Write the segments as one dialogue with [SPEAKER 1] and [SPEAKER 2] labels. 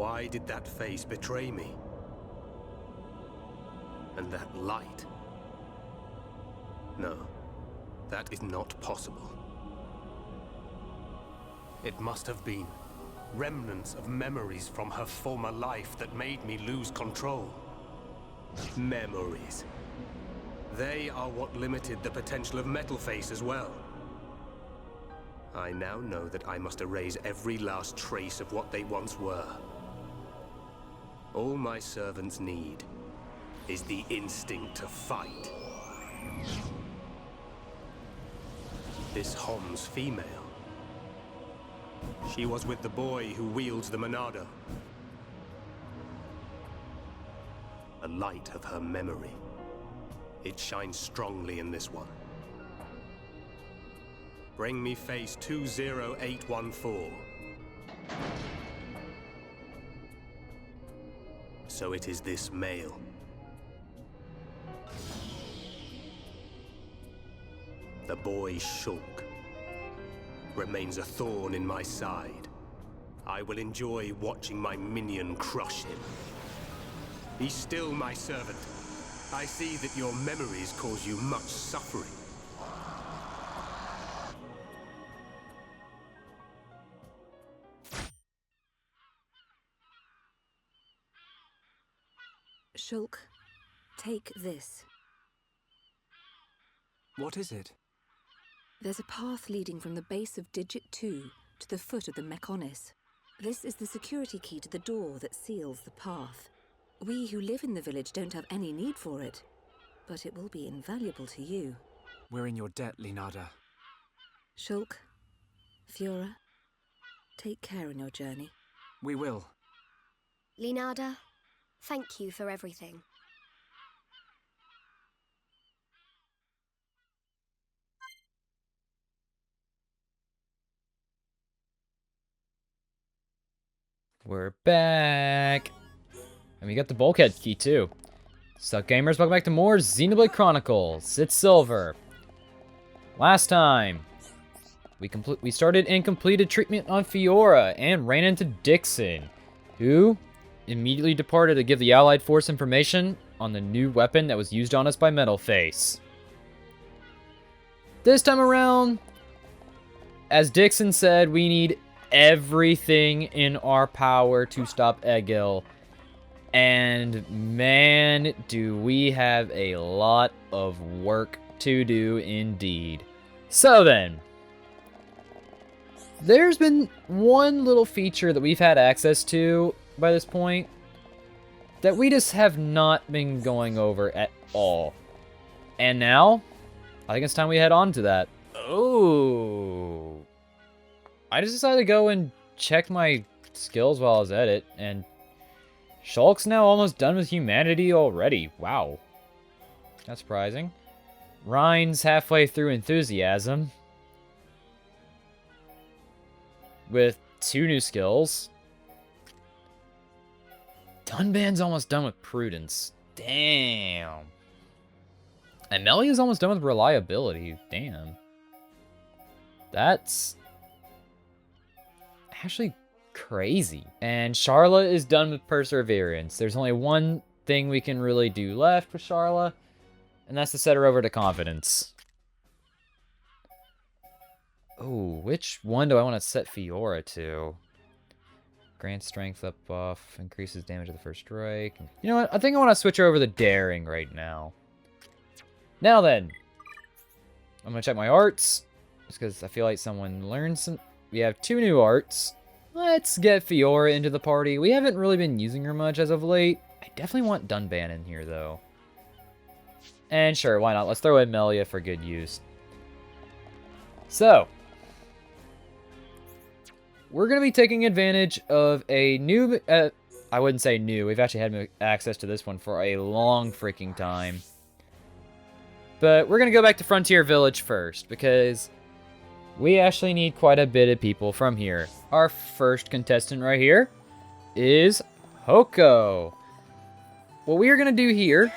[SPEAKER 1] Why did that face betray me? And that light? No, that is not possible. It must have been remnants of memories from her former life that made me lose control. Memories. They are what limited the potential of Metalface as well. I now know that I must erase every last trace of what they once were. All my servants need is the instinct to fight. This Hom's female. She was with the boy who wields the Monado. A light of her memory. It shines strongly in this one. Bring me face 20814. So it is this male. The boy Shulk remains a thorn in my side. I will enjoy watching my minion crush him. Be still, my servant. I see that your memories cause you much suffering.
[SPEAKER 2] Shulk, take this.
[SPEAKER 3] What is it?
[SPEAKER 2] There's a path leading from the base of Digit 2 to the foot of the Mechonis. This is the security key to the door that seals the path. We who live in the village don't have any need for it, but it will be invaluable to you.
[SPEAKER 3] We're in your debt, Linada.
[SPEAKER 2] Shulk, Fiora, take care on your journey.
[SPEAKER 3] We will.
[SPEAKER 4] Linada, thank you for everything.
[SPEAKER 5] We're back. And we got the bulkhead key too. Sup gamers, welcome back to more Xenoblade Chronicles. It's Silver. Last time, we started and completed treatment on Fiora and ran into Dixon, who immediately departed to give the Allied Force information on the new weapon that was used on us by Metalface. This time around, as Dixon said, we need everything in our power to stop Egil. And man, do we have a lot of work to do indeed. So then, there's been one little feature that we've had access to by this point that we just have not been going over at all. And now, I think it's time we head on to that. Oh, I just decided to go and check my skills while I was at it, and Shulk's now almost done with humanity already. Wow. That's surprising. Rhine's halfway through enthusiasm, with 2 new skills. Dunban's almost done with prudence. Damn. And Melly is almost done with reliability. Damn. That's actually crazy. And Charla is done with perseverance. There's only one thing we can really do left with Charla, and that's to set her over to confidence. Oh, which one do I want to set Fiora to? Grants strength up buff, increases damage of the first strike. You know what? I think I want to switch her over to daring right now. Now then, I'm going to check my arts, just because I feel like someone learned some. We have 2 new arts. Let's get Fiora into the party. We haven't really been using her much as of late. I definitely want Dunban in here, though. And sure, why not? Let's throw in Melia for good use. So, we're going to be taking advantage of a new... I wouldn't say new. We've actually had access to this one for a long freaking time. But we're going to go back to Frontier Village first, because we actually need quite a bit of people from here. Our first contestant right here is Hoko. What we are going to do here,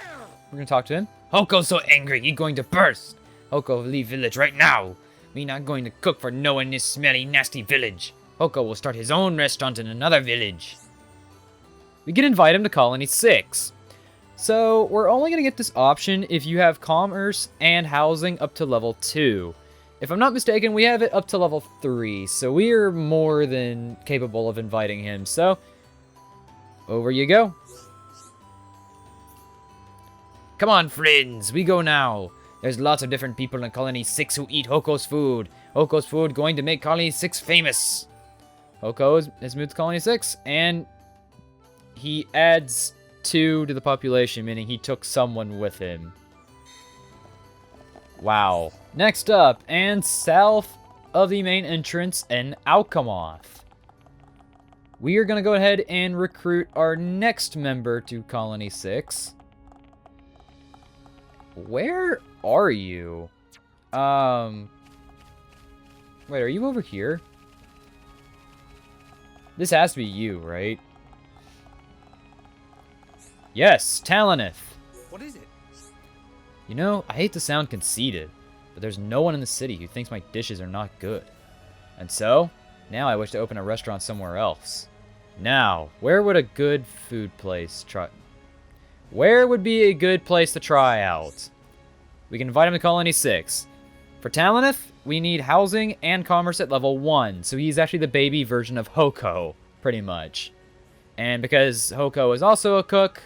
[SPEAKER 5] we're going to talk to him. Hoko's so angry, he's going to burst. Hoko, leave village right now. Me not going to cook for no one in this smelly, nasty village. Hoko will start his own restaurant in another village. we can invite him to Colony 6. So, we're only going to get this option if you have commerce and housing up to level 2. If I'm not mistaken, we have it up to level 3, so we are more than capable of inviting him. So, over you go. Come on, friends, we go now. There's lots of different people in Colony 6 who eat Hoko's food. Hoko's food going to make Colony 6 famous. Hoko has moved to Colony 6, and he adds 2 to the population, meaning he took someone with him. Wow. Next up, and south of the main entrance in Alchemoth, we are going to go ahead and recruit our next member to Colony 6. Where are you? Wait, are you over here? This has to be you, right? Yes, Taloneth.
[SPEAKER 3] What is it?
[SPEAKER 5] You know, I hate to sound conceited, but there's no one in the city who thinks my dishes are not good. And so, now I wish to open a restaurant somewhere else. Now, where would a good food place try... Where would be a good place to try out? We can invite him to Colony 6. For Taloneth, we need housing and commerce at level 1, so he's actually the baby version of Hoko, pretty much. And because Hoko is also a cook,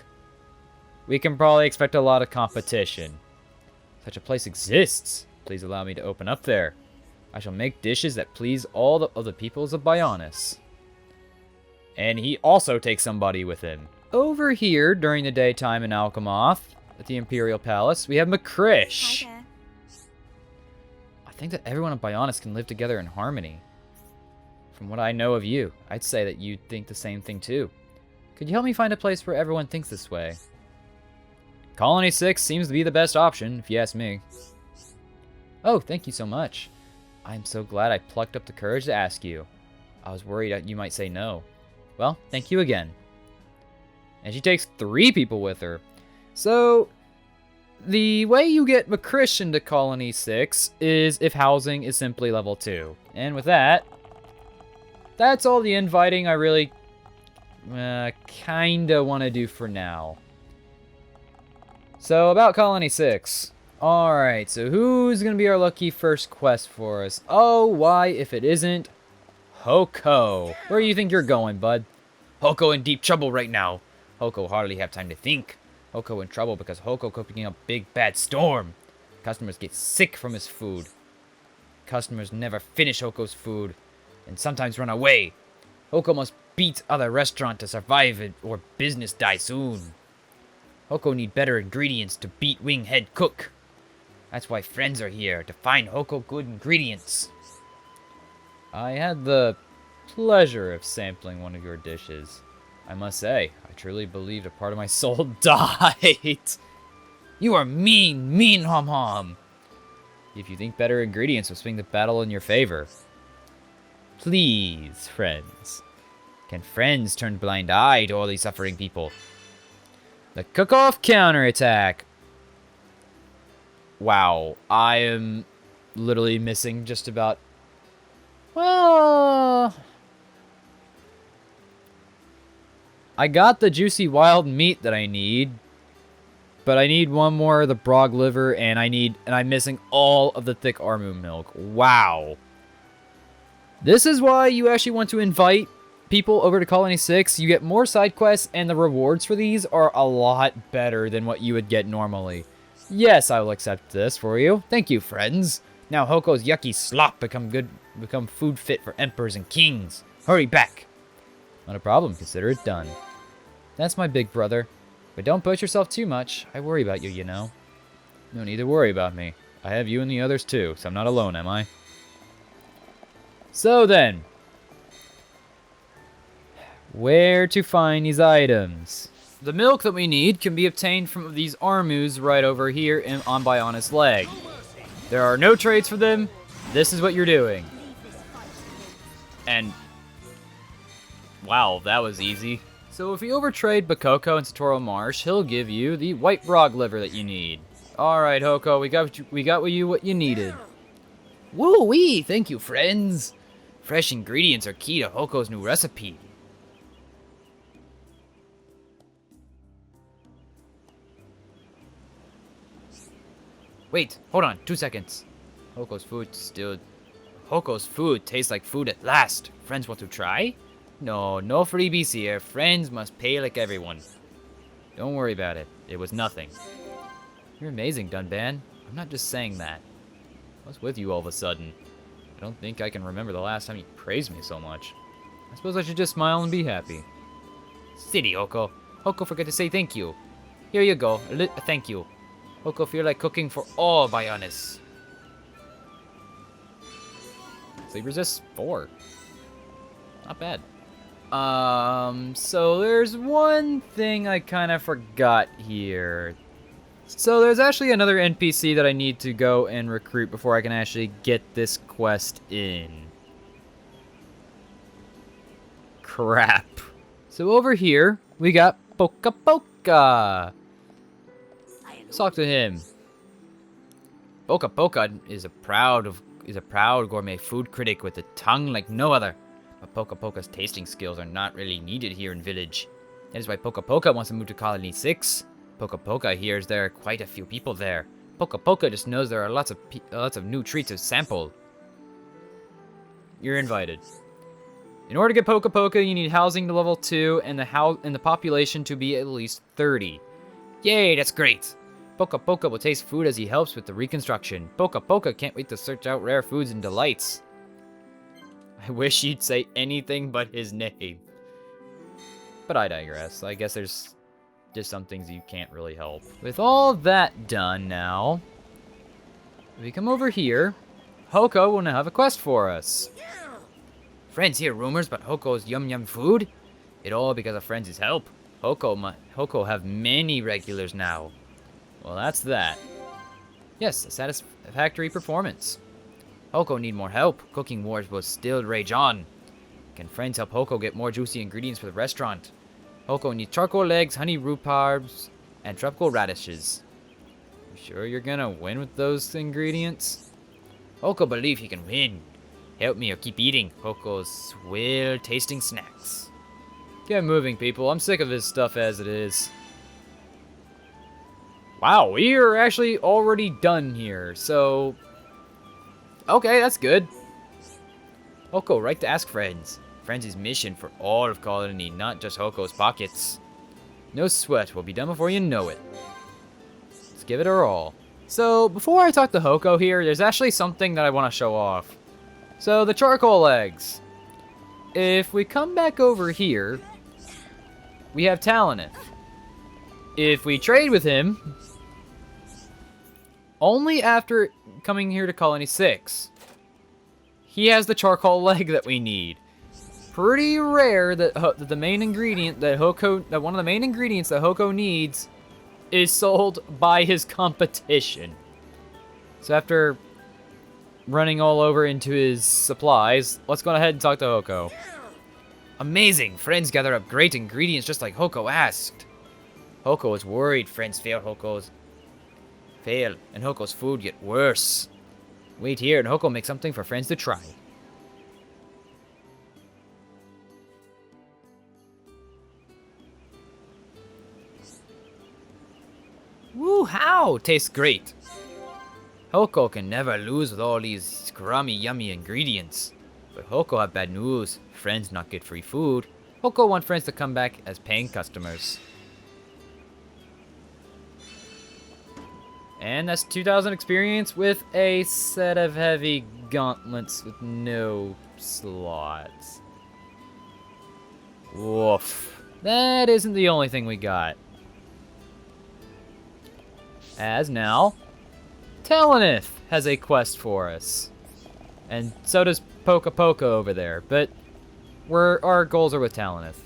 [SPEAKER 5] we can probably expect a lot of competition. Such a place exists. Please allow me to open up there. I shall make dishes that please all the other peoples of Bionis. And he also takes somebody with him. Over here, during the daytime in Alchemoth, at the Imperial Palace, we have Makrish.
[SPEAKER 4] Hi there.
[SPEAKER 5] I think that everyone in Bionis can live together in harmony. From what I know of you, I'd say that you think the same thing too. Could you help me find a place where everyone thinks this way? Colony 6 seems to be the best option, if you ask me. Oh, thank you so much. I'm so glad I plucked up the courage to ask you. I was worried that you might say no. Well, thank you again. And she takes 3 people with her. So, the way you get Makrish into Colony 6 is if housing is simply level 2. And with that, that's all the inviting I really kinda want to do for now. So, about Colony 6. Alright, so who's gonna be our lucky first quest for us? Oh, why, if it isn't Hoko. Where do you think you're going, bud? Hoko in deep trouble right now. Hoko hardly have time to think. Hoko in trouble because Hoko cooking a big bad storm. Customers get sick from his food. Customers never finish Hoko's food and sometimes run away. Hoko must beat other restaurant to survive it or business die soon. Hoko need better ingredients to beat Wing Head Cook. That's why friends are here, to find Hoko good ingredients. I had the pleasure of sampling one of your dishes. I must say, I truly believed a part of my soul died. You are mean, mean hom-hom. If you think better ingredients will swing the battle in your favor. Please, friends. Can friends turn blind eye to all these suffering people? The cook-off counterattack. Wow, I am literally missing just about... Well... I got the juicy wild meat that I need, but I need one more of the brog liver, and I'm missing all of the thick armu milk. Wow. This is why you actually want to invite people over to Colony 6. You get more side quests, and the rewards for these are a lot better than what you would get normally. Yes, I will accept this for you. Thank you, friends. Now Hoko's yucky slop become food fit for emperors and kings. Hurry back. Not a problem, consider it done. That's my big brother. But don't push yourself too much. I worry about you, you know. No need to worry about me. I have you and the others too, so I'm not alone, am I? So then. Where to find these items? The milk that we need can be obtained from these armus right over here on Bionis Leg. There are no trades for them. This is what you're doing. And... wow, that was easy. So if you overtrade Bakoko in Satoru Marsh, he'll give you the white brog liver that you need. Alright, Hoko, we got what you needed. Woo-wee, thank you, friends. Fresh ingredients are key to Hoko's new recipe. Wait, hold on, 2 seconds. Hoko's food tastes like food at last. Friends want to try? No, no freebies here. Friends must pay like everyone. Don't worry about it. It was nothing. You're amazing, Dunban. I'm not just saying that. What's with you all of a sudden? I don't think I can remember the last time you praised me so much. I suppose I should just smile and be happy. Silly Hoko. Hoko forgot to say thank you. Here you go. A thank you. Hoko feel like cooking for all Bionis. Sleep resist 4. Not bad. So there's one thing I kind of forgot here. So there's actually another NPC that I need to go and recruit before I can actually get this quest in. Crap. So over here, we got Poka Poka. Let's talk to him. Poka Poka is a proud gourmet food critic with a tongue like no other. But Poka Poka's tasting skills are not really needed here in village. That is why Poka Poka wants to move to Colony 6. Poka Poka hears there are quite a few people there. Poka Poka just knows there are lots of new treats to sample. You're invited. In order to get Poka Poka, you need housing to level 2 and the population to be at least 30. Yay, that's great. Poka Poka will taste food as he helps with the reconstruction. Poka Poka can't wait to search out rare foods and delights. I wish he'd say anything but his name. But I digress. I guess there's just some things you can't really help. With all that done now, if we come over here, Hoko will now have a quest for us. Friends hear rumors about Hoko's yum food? It all because of Friends' help. Hoko have many regulars now. Well, that's that. Yes, a satisfactory performance. Hoko need more help. Cooking wars will still rage on. Can Friends help Hoko get more juicy ingredients for the restaurant? Hoko needs charcoal eggs, honey rhuparbs, and tropical radishes. You sure you're gonna win with those ingredients? Hoko believe he can win. Help me or keep eating Hoko's swell tasting snacks. Get moving, people. I'm sick of this stuff as it is. Wow, we are actually already done here, so... Okay, that's good. Hoko, right to ask Friends. Friends' mission for all of Colony, not just Hoko's pockets. No sweat, we'll be done before you know it. Let's give it our all. So, before I talk to Hoko here, there's actually something that I want to show off. So, the charcoal eggs. If we come back over here, we have Talonith. If we trade with him, only after coming here to Colony 6, he has the charcoal leg that we need. Pretty rare that the main ingredient that one of the main ingredients that Hoko needs is sold by his competition. So after running all over into his supplies, let's go ahead and talk to Hoko. Amazing! Friends gather up great ingredients just like Hoko asked. Hoko is worried Friends fail and Hoko's food get worse. Wait here and Hoko makes something for Friends to try. Woo, how? Tastes great. Hoko can never lose with all these scrummy, yummy ingredients. But Hoko have bad news. Friends not get free food. Hoko want Friends to come back as paying customers. And that's 2,000 experience with a set of heavy gauntlets with no slots. Woof. That isn't the only thing we got. As now, Talonith has a quest for us. And so does Poka Poka over there, but our goals are with Talonith.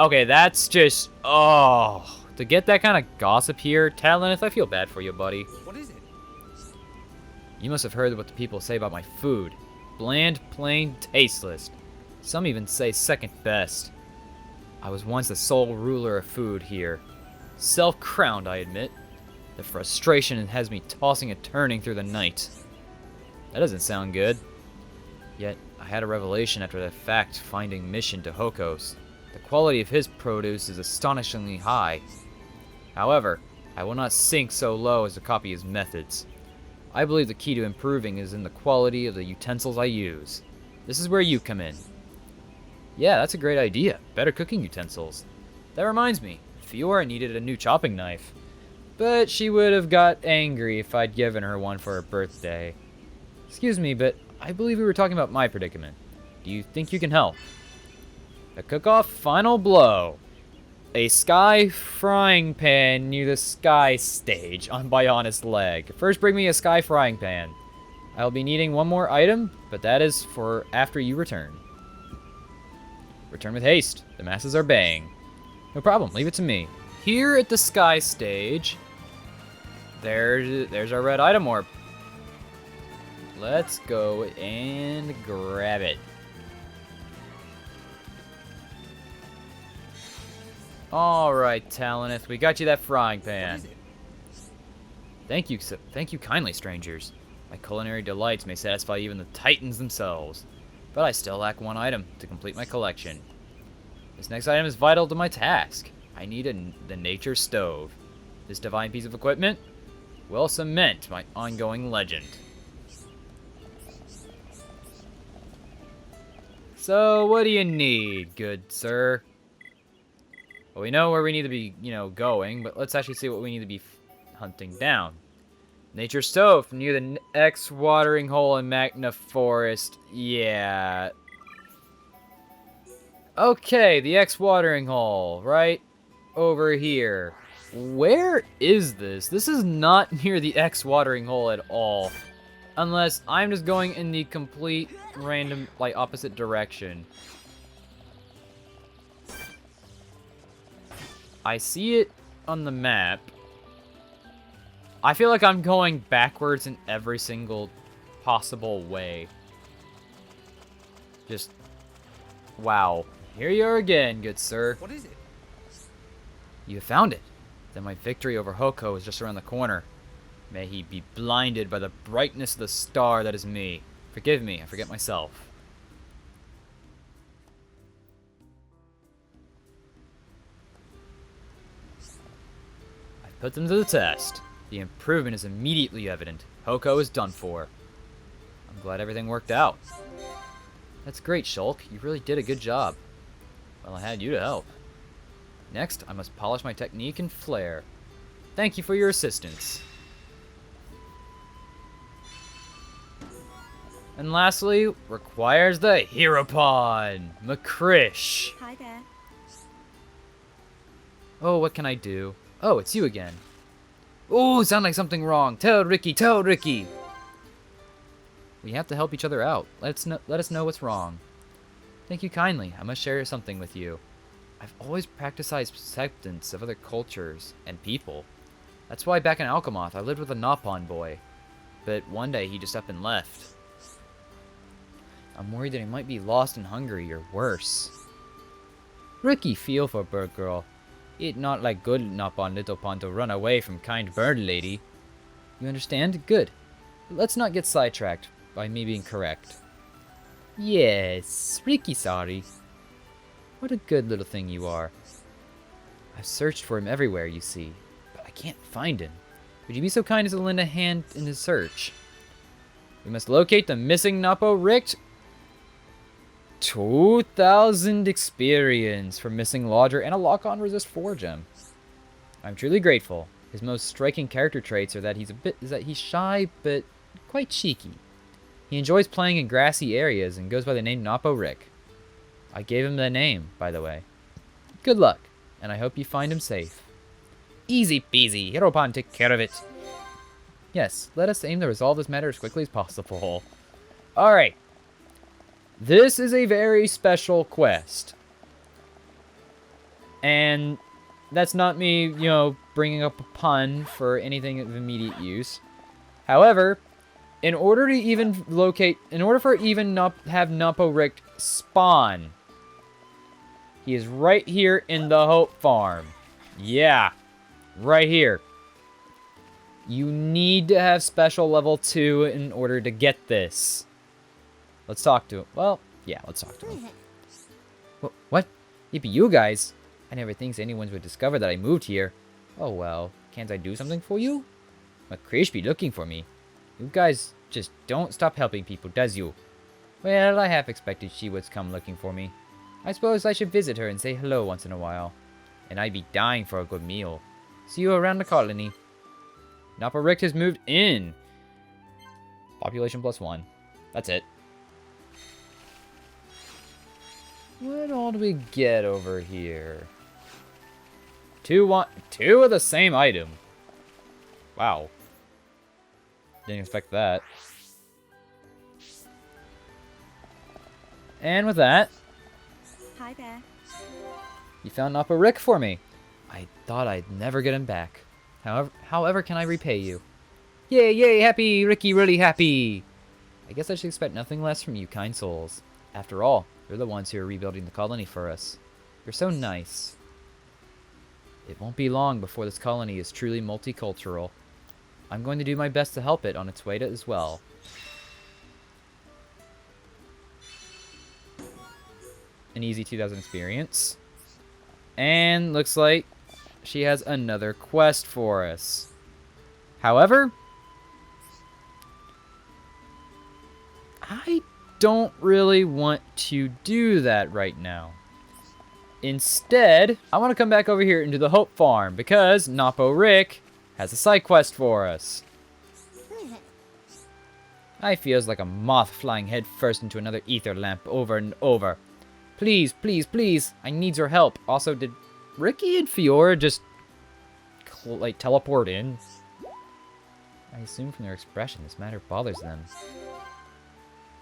[SPEAKER 5] Okay, that's just... Oh, to get that kind of gossip here, Talonith, I feel bad for you, buddy.
[SPEAKER 3] What is it?
[SPEAKER 5] You must have heard what the people say about my food. Bland, plain, tasteless. Some even say second best. I was once the sole ruler of food here. Self-crowned, I admit. The frustration has me tossing and turning through the night. That doesn't sound good. Yet, I had a revelation after the fact-finding mission to Hoko's. The quality of his produce is astonishingly high. However, I will not sink so low as to copy his methods. I believe the key to improving is in the quality of the utensils I use. This is where you come in. Yeah, that's a great idea. Better cooking utensils. That reminds me, Fiora needed a new chopping knife. But she would have got angry if I'd given her one for her birthday. Excuse me, but I believe we were talking about my predicament. Do you think you can help? The cook-off final blow. A sky frying pan near the sky stage on Bionis' leg. First bring me a sky frying pan. I'll be needing one more item, but that is for after you return. Return with haste. The masses are baying. No problem, leave it to me. Here at the sky stage, there's our red item orb. Let's go and grab it. Alright, Talonith, we got you that frying pan. Thank you kindly, strangers. My culinary delights may satisfy even the titans themselves. But I still lack one item to complete my collection. This next item is vital to my task. I need the nature stove. This divine piece of equipment will cement my ongoing legend. So, what do you need, good sir? Well, we know where we need to be, going, but let's actually see what we need to be hunting down. Nature stove near the X watering hole in Magna Forest. Yeah. Okay, the X watering hole, right over here. Where is this? This is not near the X watering hole at all. Unless I'm just going in the complete random, opposite direction. I see it on the map. I feel like I'm going backwards in every single possible way. Just, wow. Here you are again, good sir.
[SPEAKER 3] What is it?
[SPEAKER 5] You have found it. Then my victory over Hoko is just around the corner. May he be blinded by the brightness of the star that is me. Forgive me, I forget myself. I've put them to the test. The improvement is immediately evident. Hoko is done for. I'm glad everything worked out. That's great, Shulk. You really did a good job. Well, I had you to help. Next, I must polish my technique and flair. Thank you for your assistance. And lastly, requires the Hero Pawn, Makrish.
[SPEAKER 4] Hi there.
[SPEAKER 5] Oh, what can I do? Oh, it's you again. Oh, sound like something wrong. Tell Ricky, tell Ricky. We have to help each other out. Let us know what's wrong. Thank you kindly. I must share something with you. I've always practiced acceptance of other cultures and people. That's why back in Alchemoth, I lived with a Nopon boy. But one day he just up and left. I'm worried that he might be lost and hungry or worse. Ricky feel for bird girl. It not like good Nopon little pond to run away from kind bird lady. You understand? Good. But let's not get sidetracked by me being correct. Yes, Ricky sorry. What a good little thing you are. I've searched for him everywhere, you see, but I can't find him. Would you be so kind as to lend a hand in his search? We must locate the missing Napo Richt. 2,000 experience for missing Lodger and a lock-on resist 4 gem. I'm truly grateful. His most striking character traits are that he's shy but quite cheeky. He enjoys playing in grassy areas and goes by the name Napo Rick. I gave him the name, by the way. Good luck, and I hope you find him safe. Easy peasy, Hiropan take care of it. Yes, let us aim to resolve this matter as quickly as possible. Alright. This is a very special quest. And that's not me, bringing up a pun for anything of immediate use. However, in order for even have Napo Rick spawn, he is right here in the Hope Farm. Yeah, right here. You need to have special level 2 in order to get this. Let's talk to him. Well, yeah, let's talk to him. What? Yippee you guys! I never thinks anyone would discover that I moved here. Oh well, can't I do something for you? McCrish be looking for me. You guys just don't stop helping people, does you? Well, I half expected she would come looking for me. I suppose I should visit her and say hello once in a while. And I'd be dying for a good meal. See you around the colony. Napa Rick has moved in. Population +1. That's it. What all do we get over here? Two of the same item. Wow. Didn't expect that. And with that,
[SPEAKER 4] Hi there.
[SPEAKER 5] you found Napa Rick for me. I thought I'd never get him back. However can I repay you? Yay, yay, happy, Ricky, really happy. I guess I should expect nothing less from you, kind souls. After all, you're the ones who are rebuilding the colony for us. You're so nice. It won't be long before this colony is truly multicultural. I'm going to do my best to help it on its way to as well. An easy 2,000 experience. And looks like she has another quest for us. However, I don't really want to do that right now. Instead, I want to come back over here into the Hope Farm because Napo Rick has a side quest for us. I feels like a moth flying head first into another ether lamp over and over. Please, please, please, I need your help. Also, did Ricky and Fiora just like teleport in? I assume from their expression this matter bothers them.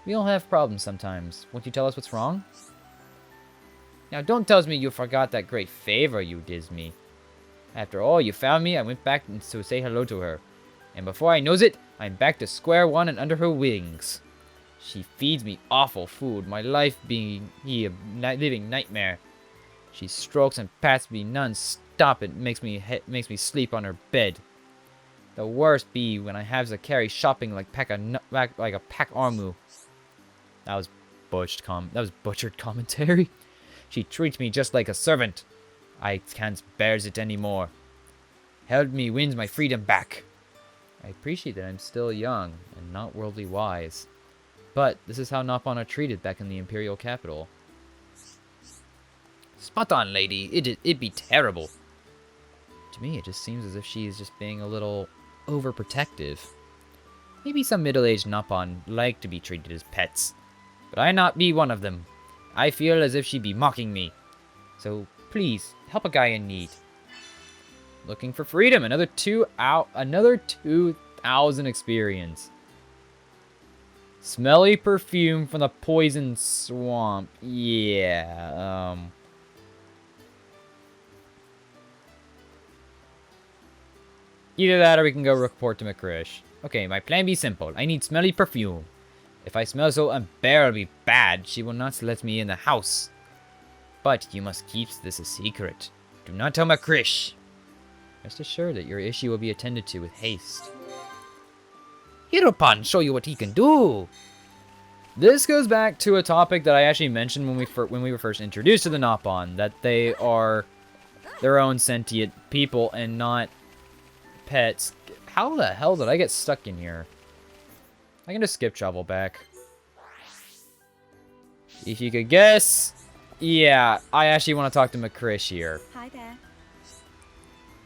[SPEAKER 5] We all have problems sometimes. Won't you tell us what's wrong? Now don't tell me you forgot that great favor you did me. After all, you found me, I went back to say hello to her. And before I knows it, I'm back to square one and under her wings. She feeds me awful food, my life being a living nightmare. She strokes and pats me non-stop and makes me sleep on her bed. The worst be when I have to carry shopping like a pack armu. That was butchered commentary. She treats me just like a servant. I can't bears it anymore. Held me wins my freedom back. I appreciate that I'm still young and not worldly wise. But this is how Nopon are treated back in the Imperial capital. Spot on, lady. It'd be terrible. To me, it just seems as if she is just being a little overprotective. Maybe some middle-aged Nopon like to be treated as pets. But I not be one of them. I feel as if she be mocking me. So, please, help a guy in need. Looking for freedom. Another 2,000 experience. Smelly perfume from the poison swamp. Yeah, either that or we can go report to McCrish. Okay, my plan be simple. I need smelly perfume. If I smell so unbearably bad, she will not let me in the house. But you must keep this a secret. Do not tell McCrish. Rest assured that your issue will be attended to with haste. Hiropan, show you what he can do. This goes back to a topic that I actually mentioned when we were first introduced to the Nopon, that they are their own sentient people and not pets. How the hell did I get stuck in here? I can just skip travel back. If you could guess, yeah, I actually want to talk to McCrish here.
[SPEAKER 4] Hi there.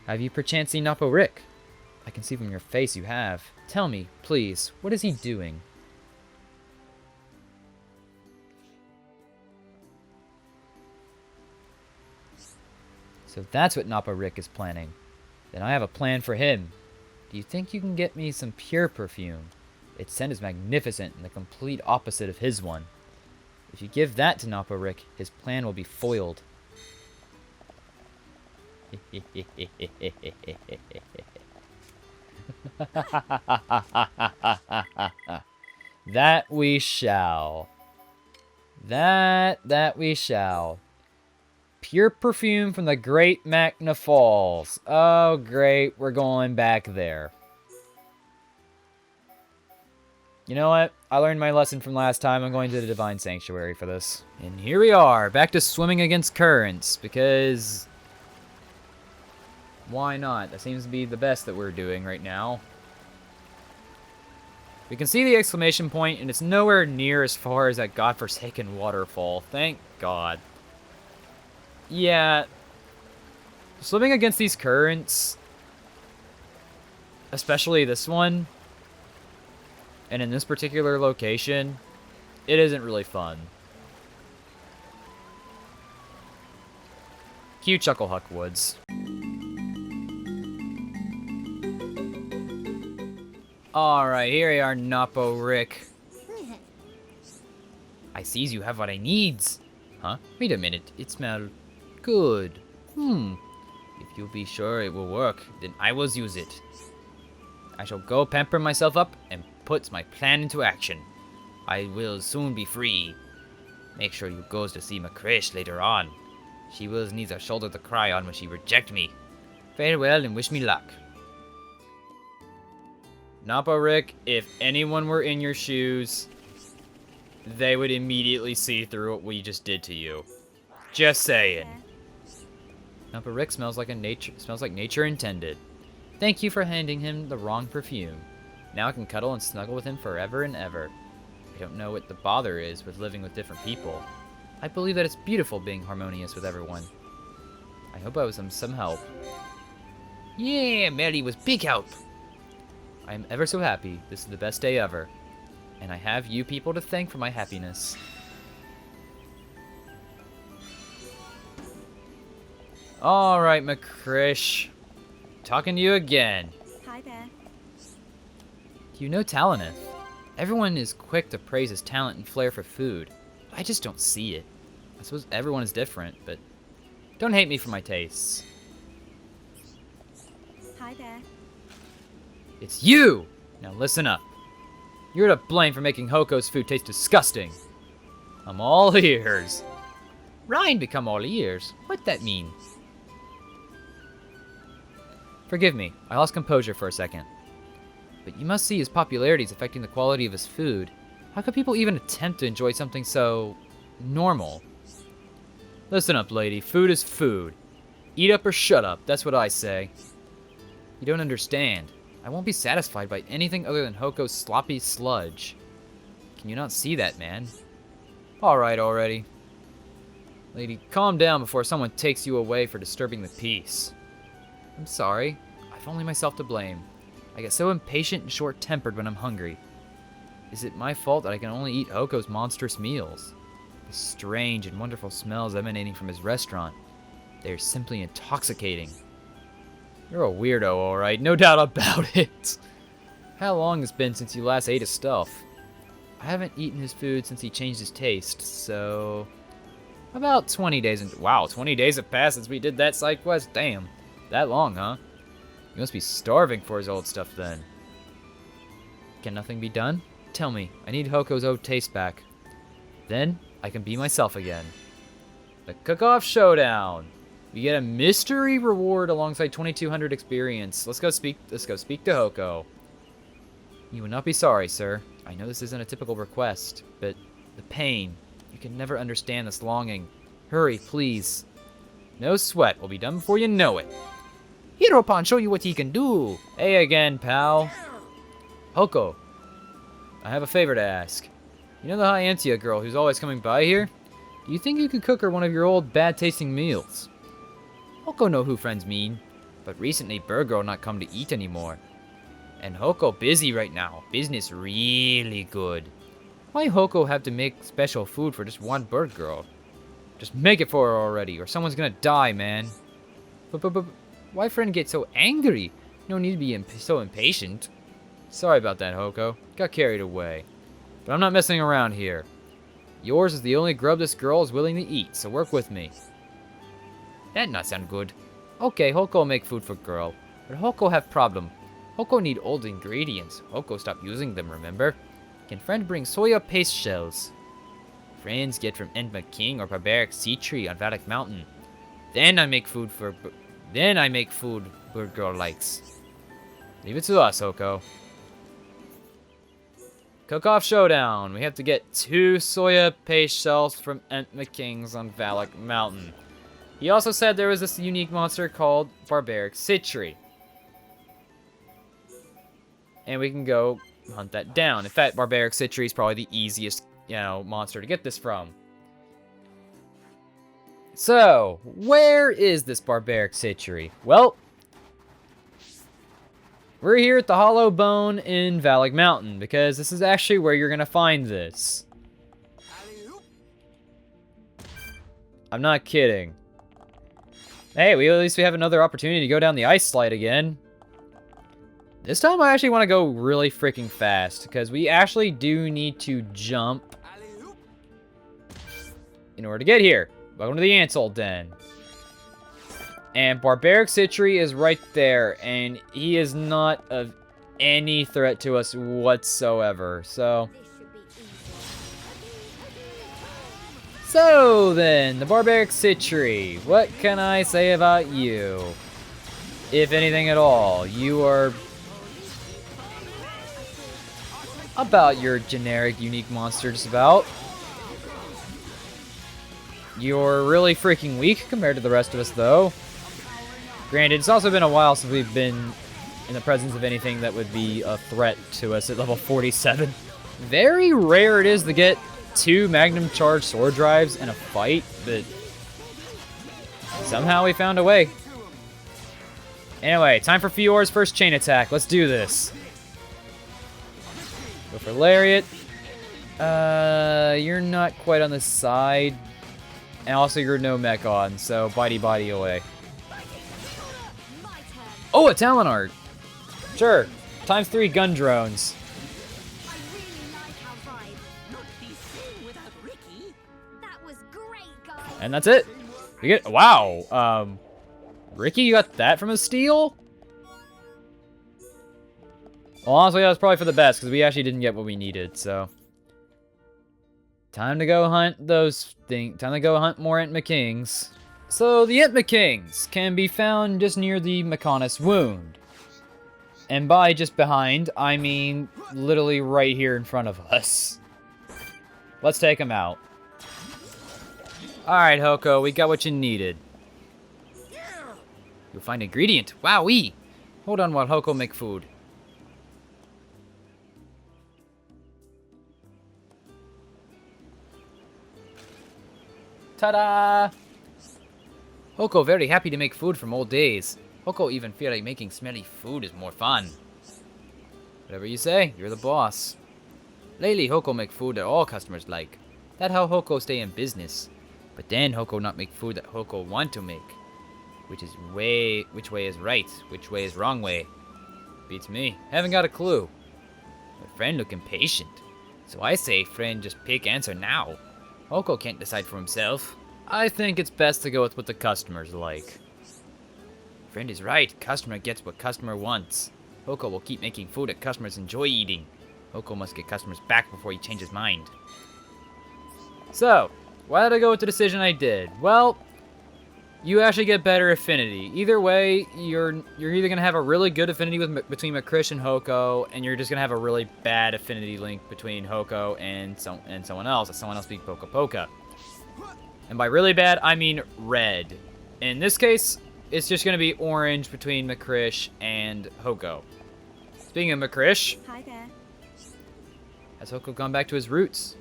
[SPEAKER 5] Have you perchance seen Napo Rick? I can see from your face you have. Tell me, please, what is he doing? So that's what Napa Rick is planning. Then I have a plan for him. Do you think you can get me some pure perfume? Its scent is magnificent and the complete opposite of his one. If you give that to Napa Rick, his plan will be foiled. That we shall. That we shall. Pure perfume from the Great Magna Falls. Oh, great. We're going back there. You know what? I learned my lesson from last time. I'm going to the Divine Sanctuary for this. And here we are, back to swimming against currents, because... why not? That seems to be the best that we're doing right now. We can see the exclamation point, and it's nowhere near as far as that godforsaken waterfall. Thank God. Yeah. Swimming against these currents, especially this one, and in this particular location, it isn't really fun. Cue Chucklehuck Woods. Alright, here we are, Napo Rick. I sees you have what I needs. Huh? Wait a minute, it smells good. If you'll be sure it will work, then I will use it. I shall go pamper myself up and put my plan into action. I will soon be free. Make sure you goes to see Makrish later on. She will need a shoulder to cry on when she reject me. Farewell and wish me luck. Napo Rick, if anyone were in your shoes, they would immediately see through what we just did to you. Just saying. Napo Rick smells like nature intended. Thank you for handing him the wrong perfume. Now I can cuddle and snuggle with him forever and ever. I don't know what the bother is with living with different people. I believe that it's beautiful being harmonious with everyone. I hope I was some help. Yeah, Mary was big help. I am ever so happy. This is the best day ever. And I have you people to thank for my happiness. Alright, Makrish. Talking to you again.
[SPEAKER 4] Hi there.
[SPEAKER 5] You know Taloneth. Everyone is quick to praise his talent and flair for food. I just don't see it. I suppose everyone is different, but don't hate me for my tastes.
[SPEAKER 4] Hi there.
[SPEAKER 5] It's you! Now listen up. You're to blame for making Hoko's food taste disgusting. I'm all ears. Ryan become all ears? What that mean? Forgive me, I lost composure for a second. But you must see his popularity is affecting the quality of his food. How could people even attempt to enjoy something so... normal? Listen up, lady. Food is food. Eat up or shut up, that's what I say. You don't understand. I won't be satisfied by anything other than Hoko's sloppy sludge. Can you not see that, man? Alright already. Lady, calm down before someone takes you away for disturbing the peace. I'm sorry. I've only myself to blame. I get so impatient and short-tempered when I'm hungry. Is it my fault that I can only eat Hoko's monstrous meals? The strange and wonderful smells emanating from his restaurant. They are simply intoxicating. You're a weirdo, alright, no doubt about it. How long has it been since you last ate his stuff? I haven't eaten his food since he changed his taste, so... about 20 days and... wow, 20 days have passed since we did that side quest, damn. That long, huh? You must be starving for his old stuff then. Can nothing be done? Tell me, I need Hoko's old taste back. Then, I can be myself again. The Cook-Off Showdown! We get a mystery reward alongside 2200 experience. Let's go speak to Hoko. You will not be sorry, sir. I know this isn't a typical request, but the pain. You can never understand this longing. Hurry, please. No sweat. We'll be done before you know it. Hiropan, show you what he can do. Hey again, pal. Hoko, I have a favor to ask. You know the Hyantia girl who's always coming by here? Do you think you could cook her one of your old bad-tasting meals? Hoko know who friends mean, but recently Bird Girl not come to eat anymore. And Hoko busy right now. Business really good. Why Hoko have to make special food for just one Bird Girl? Just make it for her already, or someone's gonna die, man. But why friend get so angry? No need to be so impatient. Sorry about that, Hoko. Got carried away. But I'm not messing around here. Yours is the only grub this girl is willing to eat, so work with me. That not sound good. Okay, Hoko make food for girl. But Hoko have problem. Hoko need old ingredients. Hoko stop using them, remember? Can friend bring soya paste shells? Friends get from Enma King or barbaric sea tree on Valak Mountain. Then I make food Bird Girl likes. Leave it to us, Hoko. Cook-off showdown. We have to get 2 soya paste shells from Entma Kings on Valak Mountain. He also said there was this unique monster called Barbaric Citri. And we can go hunt that down. In fact, Barbaric Citri is probably the easiest, monster to get this from. So, where is this Barbaric Citri? Well, we're here at the Hollow Bone in Valak Mountain, because this is actually where you're gonna find this. I'm not kidding. Hey, at least we have another opportunity to go down the ice slide again. This time I actually want to go really freaking fast, because we actually do need to jump in order to get here. Welcome to the Ansel Den. And Barbaric Citri is right there, and he is not of any threat to us whatsoever, so... So then, the Barbaric Citri, what can I say about you? If anything at all, you are... about your generic, unique monster, just about. You're really freaking weak compared to the rest of us, though. Granted, it's also been a while since we've been in the presence of anything that would be a threat to us at level 47. Very rare it is to get 2 Magnum Charge sword drives in a fight, but somehow we found a way. Anyway, time for Fiora's first chain attack. Let's do this. Go for Lariat. You're not quite on the side. And also you're no mech on, so bitey body away. Oh, a Talon Art! Sure. ×3 gun drones. And that's it. We get, wow. Ricky, you got that from a steal? Well, honestly, that was probably for the best, because we actually didn't get what we needed, so. Time to go hunt those things. Time to go hunt more Entma Kings. So, the Entma Kings can be found just near the Mechonis wound. And by just behind, I mean literally right here in front of us. Let's take them out. Alright, Hoko, we got what you needed. You'll find ingredient. Wowee! Hold on while Hoko make food. Ta-da! Hoko very happy to make food from old days. Hoko even feel like making smelly food is more fun. Whatever you say, you're the boss. Lately, Hoko make food that all customers like. That how Hoko stay in business. But then Hoko not make food that Hoko want to make. Which way is right, which way is wrong way. Beats me. Haven't got a clue. My friend look impatient. So I say, friend, just pick answer now. Hoko can't decide for himself. I think it's best to go with what the customers like. Friend is right. Customer gets what customer wants. Hoko will keep making food that customers enjoy eating. Hoko must get customers back before he changes mind. So, why did I go with the decision I did? Well, you actually get better affinity. Either way, you're either gonna have a really good affinity between McCrish and Hoko, and you're just gonna have a really bad affinity link between Hoko and someone else. Someone else being Poka Poka. And by really bad, I mean red. In this case, it's just gonna be orange between McCrish and Hoko. Speaking of McCrish,
[SPEAKER 4] Hi there.
[SPEAKER 5] has Hoko gone back to his roots?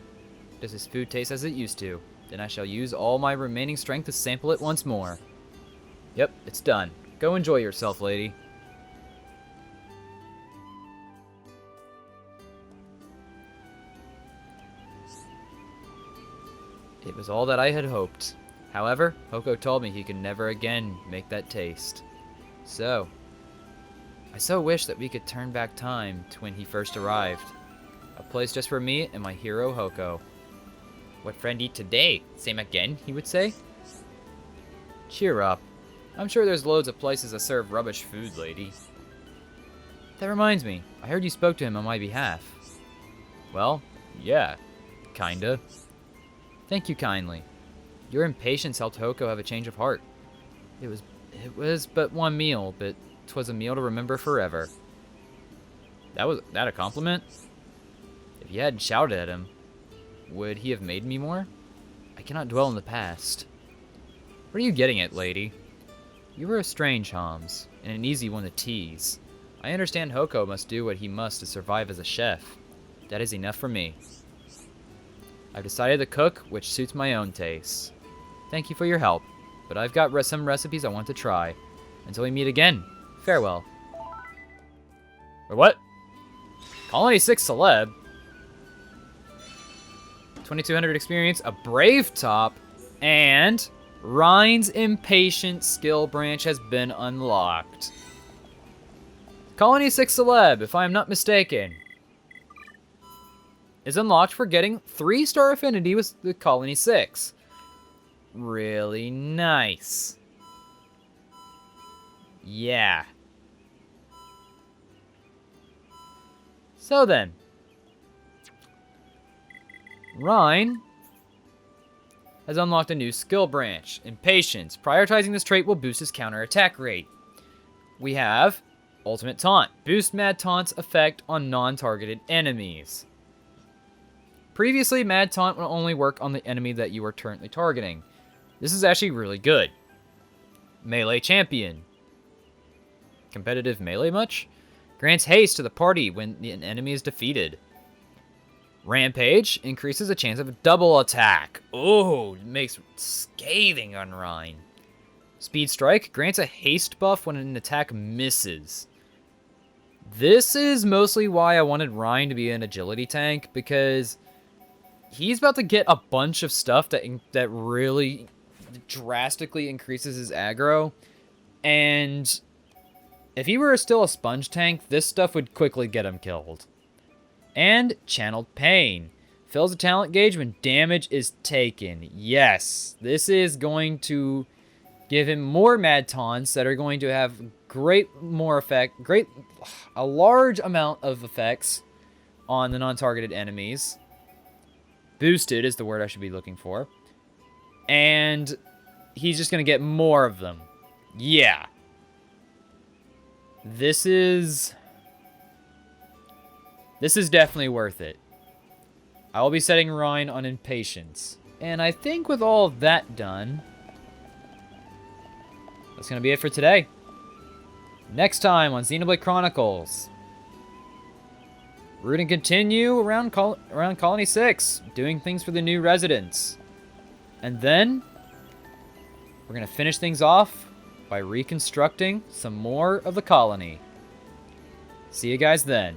[SPEAKER 5] Does his food taste as it used to? Then I shall use all my remaining strength to sample it once more. Yep, it's done. Go enjoy yourself, lady. It was all that I had hoped. However, Hoko told me he could never again make that taste. So, I so wish that we could turn back time to when he first arrived. A place just for me and my hero Hoko. What friend eat today? Same again, he would say? Cheer up. I'm sure there's loads of places that serve rubbish food, lady. That reminds me, I heard you spoke to him on my behalf. Well, yeah, kinda. Thank you kindly. Your impatience helped Hoko have a change of heart. It was but one meal, but 'twas a meal to remember forever. Was that a compliment? If you hadn't shouted at him, would he have made me more? I cannot dwell in the past. What are you getting at, lady? You were a strange Homs, and an easy one to tease. I understand Hoko must do what he must to survive as a chef. That is enough for me. I've decided to cook which suits my own tastes. Thank you for your help, but I've got some recipes I want to try. Until we meet again, farewell. Or what? Colony 6 celeb? 2200 experience, a brave top, and Rhine's impatient skill branch has been unlocked. Colony 6 celeb, if I am not mistaken, is unlocked for getting 3-star affinity with the Colony 6. Really nice. Yeah. So then, Rhine has unlocked a new skill branch, Impatience. Prioritizing this trait will boost his counterattack rate. We have Ultimate Taunt. Boost Mad Taunt's effect on non-targeted enemies. Previously, Mad Taunt will only work on the enemy that you are currently targeting. This is actually really good. Melee Champion. Competitive melee much? Grants haste to the party when an enemy is defeated. Rampage increases the chance of a double attack. Oh, it makes scathing on Rhine. Speed Strike grants a haste buff when an attack misses. This is mostly why I wanted Rhine to be an agility tank, because he's about to get a bunch of stuff that really drastically increases his aggro, and if he were still a sponge tank, this stuff would quickly get him killed. And Channeled Pain. Fills a talent gauge when damage is taken. Yes, this is going to give him more Mad Taunts that are going to have a large amount of effects on the non-targeted enemies. Boosted is the word I should be looking for. And he's just going to get more of them. Yeah. This is definitely worth it. I will be setting Rhine on Impatience. And I think with all of that done, that's going to be it for today. Next time on Xenoblade Chronicles, we're going to continue around Colony 6, doing things for the new residents. And then, we're going to finish things off by reconstructing some more of the colony. See you guys then.